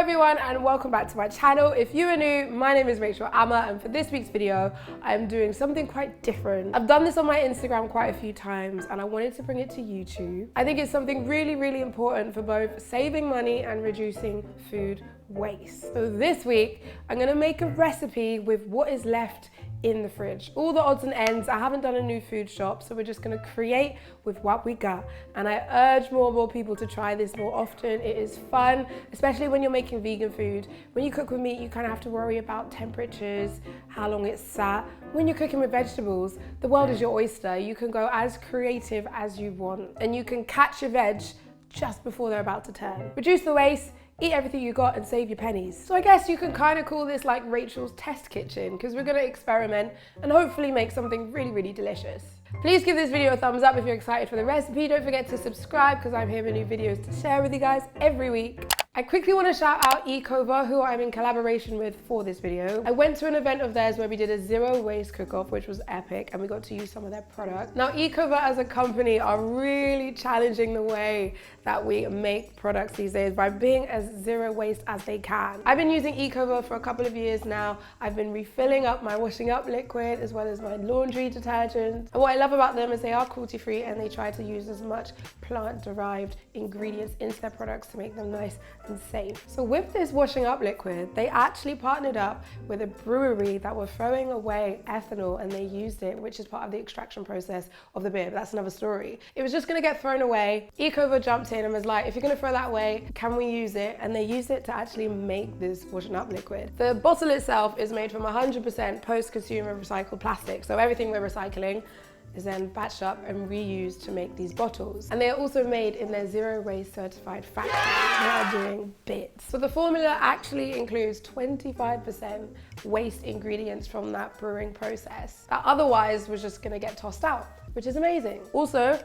everyone and welcome back to my channel. If you are new, my name is Rachel Amma, and for this week's video, I'm doing something quite different. I've done this on my Instagram quite a few times and I wanted to bring it to YouTube. I think it's something really important for both saving money and reducing food waste. So this week, I'm gonna make a recipe with what is left in the fridge. All the odds and ends. I haven't done a new food shop, so we're just gonna create with what we got. And I urge more and more people to try this more often. It is fun, especially when you're making vegan food. When you cook with meat, you kind of have to worry about temperatures, how long it's sat. When you're cooking with vegetables, the world is your oyster. You can go as creative as you want, and you can catch your veg just before they're about to turn. Reduce the waste, eat everything you got and save your pennies. So I guess you can kind of call this like Rachel's test kitchen, because we're gonna experiment and hopefully make something really delicious. Please give this video a thumbs up if you're excited for the recipe. Don't forget to subscribe because I'm here with new videos to share with you guys every week. I quickly want to shout out Ecover, who I'm in collaboration with for this video. I went to an event of theirs where we did a zero waste cook-off, which was epic, and we got to use some of their product. Now, Ecover as a company are really challenging the way that we make products these days by being as zero waste as they can. I've been using Ecover for a couple of years now. I've been refilling up my washing up liquid as well as my laundry detergent. And what I love about them is they are cruelty-free and they try to use as much plant-derived ingredients into their products to make them nice and safe. So with this washing up liquid, they actually partnered up with a brewery that were throwing away ethanol, and they used it, which is part of the extraction process of the beer, but that's another story. It was just gonna get thrown away. Ecover jumped in and was like, if you're gonna throw that away, can we use it? And they used it to actually make this washing up liquid. The bottle itself is made from 100% post-consumer recycled plastic, so everything we're recycling is then batched up and reused to make these bottles. And they are also made in their zero waste certified factory. They are doing bits. So the formula actually includes 25% waste ingredients from that brewing process that otherwise was just gonna get tossed out, which is amazing. Also,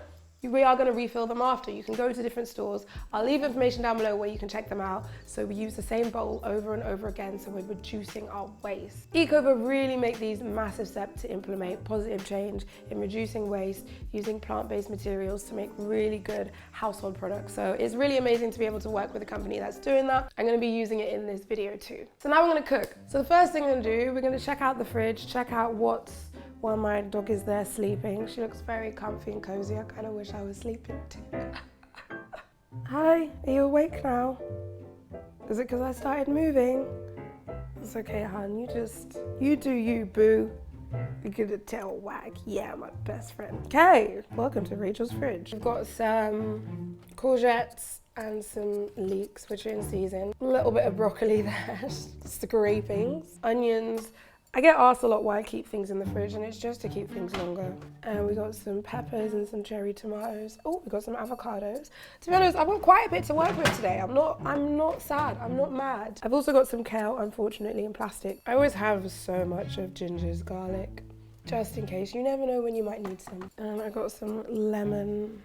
we are going to refill them after. You can go to different stores. I'll leave information down below where you can check them out. So we use the same bowl over and over again, so we're reducing our waste. Ecover really make these massive steps to implement positive change in reducing waste, using plant-based materials to make really good household products. So it's really amazing to be able to work with a company that's doing that. I'm going to be using it in this video too. So now we're going to cook. So the first thing I'm going to do, we're going to check out the fridge, check out what's while my dog is there sleeping. She looks very comfy and cozy. I kind of wish I was sleeping too. Hi, are you awake now? Is it because I started moving? It's okay, hon. You do you, boo. You're gonna tell Wag, yeah, my best friend. Okay, welcome to Rachel's fridge. We've got some courgettes and some leeks, which are in season. A little bit of broccoli there, scrapings, onions. I get asked a lot why I keep things in the fridge, and it's just to keep things longer. And we got some peppers and some cherry tomatoes. Oh, we got some avocados. To be honest, I've got quite a bit to work with today. I'm not sad, I'm not mad. I've also got some kale, unfortunately, in plastic. I always have so much of ginger's garlic, just in case. You never know when you might need some. And I got some lemon.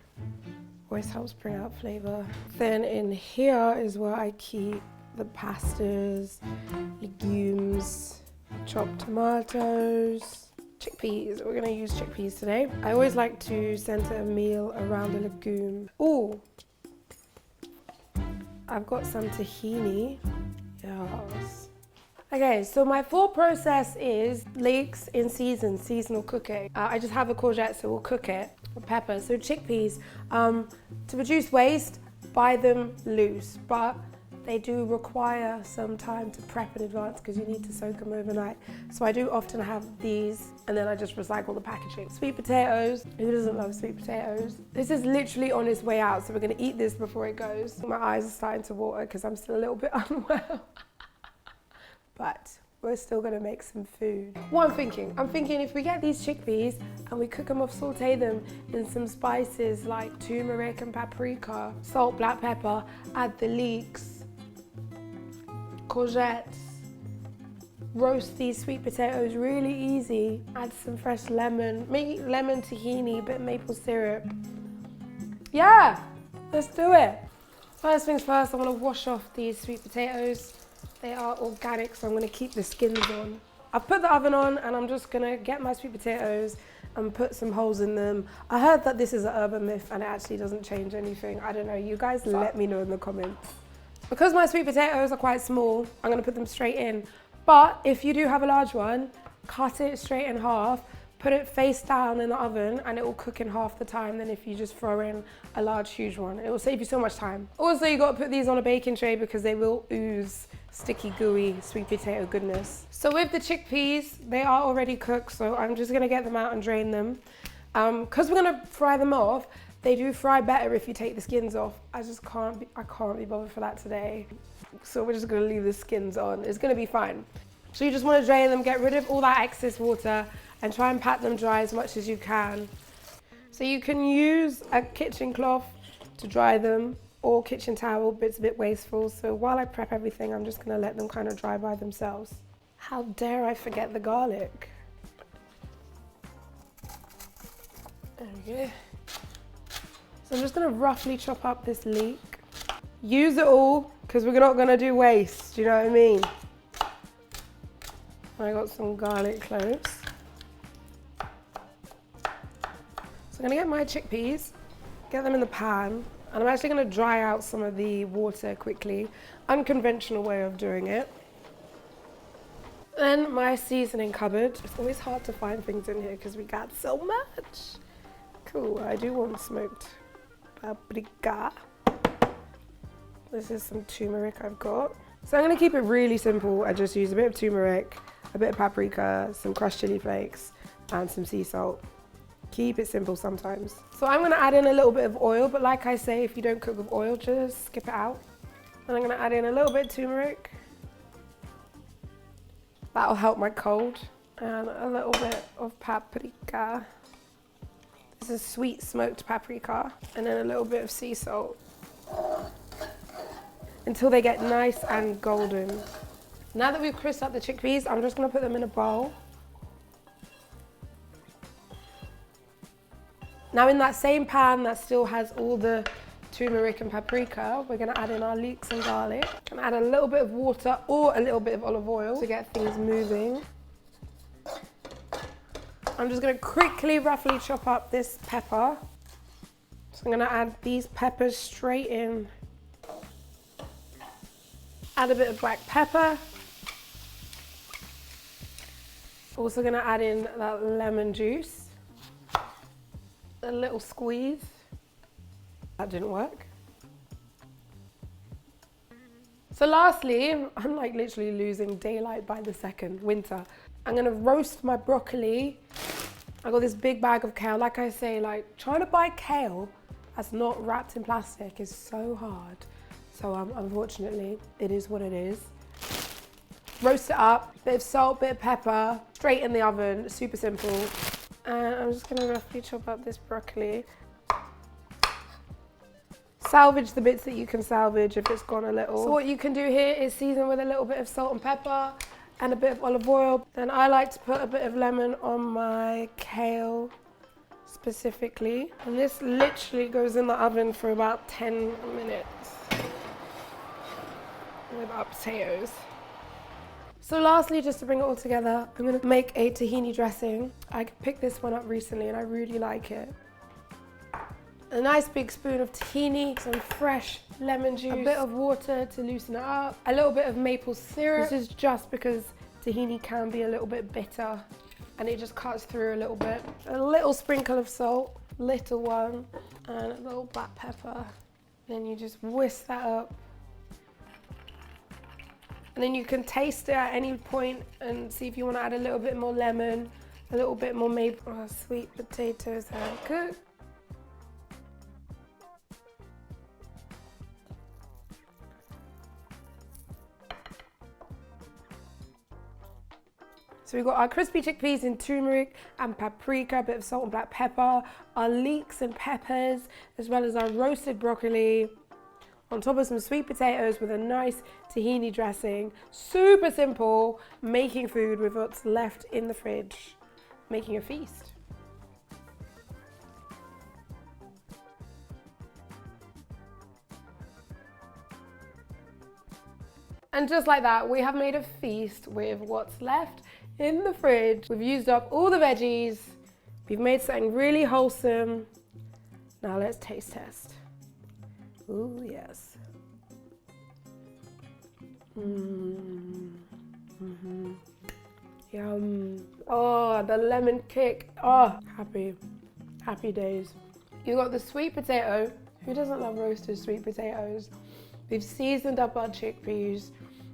Always helps bring out flavor. Then in here is where I keep the pastas, legumes, chopped tomatoes, chickpeas. We're gonna use chickpeas today. I always like to center a meal around a legume. Ooh, I've got some tahini. Yes. Okay, so my thought process is leeks in season, seasonal cooking. I just have a courgette, so we'll cook it with pepper. So chickpeas, to reduce waste, buy them loose, but they do require some time to prep in advance because you need to soak them overnight. So I do often have these, and then I just recycle the packaging. Sweet potatoes. Who doesn't love sweet potatoes? This is literally on its way out, so we're gonna eat this before it goes. My eyes are starting to water because I'm still a little bit unwell. But we're still gonna make some food. What I'm thinking if we get these chickpeas and we cook them off, saute them in some spices like turmeric and paprika, salt, black pepper, add the leeks, courgettes, roast these sweet potatoes really easy, add some fresh lemon, maybe lemon tahini, bit maple syrup. Yeah, let's do it. First things first, I want to wash off these sweet potatoes. They are organic, so I'm going to keep the skins on. I've put the oven on and I'm just going to get my sweet potatoes and put some holes in them. I heard that this is an urban myth and it actually doesn't change anything. I don't know, you guys let me know in the comments. Because my sweet potatoes are quite small, I'm gonna put them straight in. But if you do have a large one, cut it straight in half, put it face down in the oven, and it will cook in half the time than if you just throw in a large, huge one. It will save you so much time. Also, you gotta put these on a baking tray because they will ooze sticky, gooey, sweet potato goodness. So with the chickpeas, they are already cooked, so I'm just gonna get them out and drain them. Because we're gonna fry them off, they do fry better if you take the skins off. I can't be bothered for that today. So we're just gonna leave the skins on. It's gonna be fine. So you just wanna drain them, get rid of all that excess water, and try and pat them dry as much as you can. So you can use a kitchen cloth to dry them, or kitchen towel, but it's a bit wasteful. So while I prep everything, I'm just gonna let them kind of dry by themselves. How dare I forget the garlic? There we go. So I'm just gonna roughly chop up this leek. Use it all, because we're not gonna do waste, do you know what I mean? I got some garlic cloves. So I'm gonna get my chickpeas, get them in the pan, and I'm actually gonna dry out some of the water quickly. Unconventional way of doing it. Then my seasoning cupboard. It's always hard to find things in here because we got so much. Cool, I do want smoked paprika. This is some turmeric I've got. So I'm gonna keep it really simple. I just use a bit of turmeric, a bit of paprika, some crushed chili flakes, and some sea salt. Keep it simple sometimes. So I'm gonna add in a little bit of oil, but like I say, if you don't cook with oil, just skip it out. And I'm gonna add in a little bit of turmeric. That'll help my cold. And a little bit of paprika. This is sweet smoked paprika. And then a little bit of sea salt. Until they get nice and golden. Now that we've crisped up the chickpeas, I'm just gonna put them in a bowl. Now in that same pan that still has all the turmeric and paprika, we're gonna add in our leeks and garlic. And add a little bit of water or a little bit of olive oil to get things moving. I'm just gonna quickly, roughly chop up this pepper. So I'm gonna add these peppers straight in. Add a bit of black pepper. Also gonna add in that lemon juice. A little squeeze. That didn't work. So lastly, I'm like literally losing daylight by the second, winter. I'm gonna roast my broccoli. I got this big bag of kale. Like I say, like trying to buy kale that's not wrapped in plastic is so hard. So unfortunately, it is what it is. Roast it up, bit of salt, bit of pepper, straight in the oven, super simple. And I'm just gonna roughly chop up this broccoli. Salvage the bits that you can salvage if it's gone a little. So what you can do here is season with a little bit of salt and pepper and a bit of olive oil. Then I like to put a bit of lemon on my kale specifically. And this literally goes in the oven for about 10 minutes. With our potatoes. So lastly, just to bring it all together, I'm gonna make a tahini dressing. I picked this one up recently and I really like it. A nice big spoon of tahini, some fresh lemon juice, a bit of water to loosen it up, a little bit of maple syrup. This is just because tahini can be a little bit bitter and it just cuts through a little bit. A little sprinkle of salt, little one, and a little black pepper. Then you just whisk that up. And then you can taste it at any point and see if you want to add a little bit more lemon, a little bit more maple. Oh, sweet potatoes are cooked. So we've got our crispy chickpeas in turmeric and paprika, a bit of salt and black pepper, our leeks and peppers, as well as our roasted broccoli, on top of some sweet potatoes with a nice tahini dressing. Super simple, making food with what's left in the fridge, making a feast. And just like that, we have made a feast with what's left in the fridge. We've used up all the veggies. We've made something really wholesome. Now let's taste test. Ooh, yes. Yum. Oh, the lemon kick. Oh, happy days. You got the sweet potato. Who doesn't love roasted sweet potatoes? We've seasoned up our chickpeas.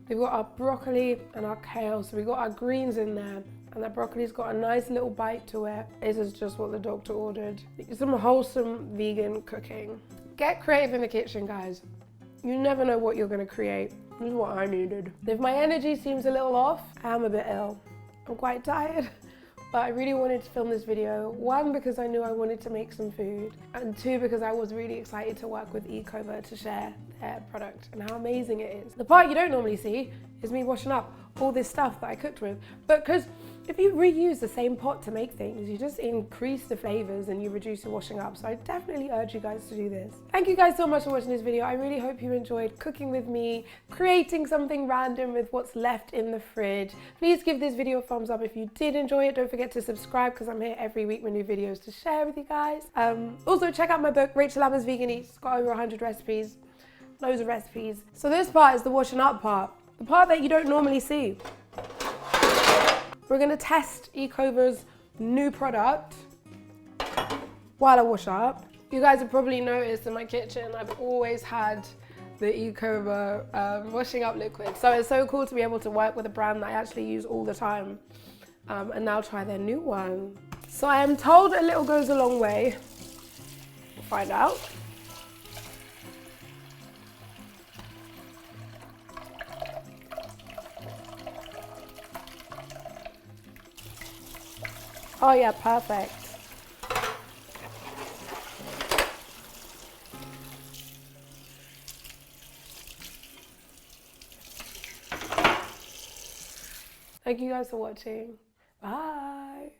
We've got our broccoli and our kale. So we've got our greens in there. And that broccoli's got a nice little bite to it. This is just what the doctor ordered. Some wholesome vegan cooking. Get creative in the kitchen, guys. You never know what you're gonna create. This is what I needed. If my energy seems a little off, I am a bit ill. I'm quite tired, but I really wanted to film this video. One, because I knew I wanted to make some food, and two, because I was really excited to work with Ecover to share their product and how amazing it is. The part you don't normally see is me washing up all this stuff that I cooked with, but because if you reuse the same pot to make things, you just increase the flavors and you reduce the washing up. So I definitely urge you guys to do this. Thank you guys so much for watching this video. I really hope you enjoyed cooking with me, creating something random with what's left in the fridge. Please give this video a thumbs up if you did enjoy it. Don't forget to subscribe because I'm here every week with new videos to share with you guys. Also check out my book, Rachel Ammer's Vegan Eats. It's got over 100 recipes, loads of recipes. So this part is the washing up part, the part that you don't normally see. We're gonna test Ecover's new product while I wash up. You guys have probably noticed in my kitchen, I've always had the Ecover washing up liquid. So it's so cool to be able to work with a brand that I actually use all the time and now try their new one. So I am told a little goes a long way. We'll find out. Oh yeah, perfect. Thank you guys for watching. Bye.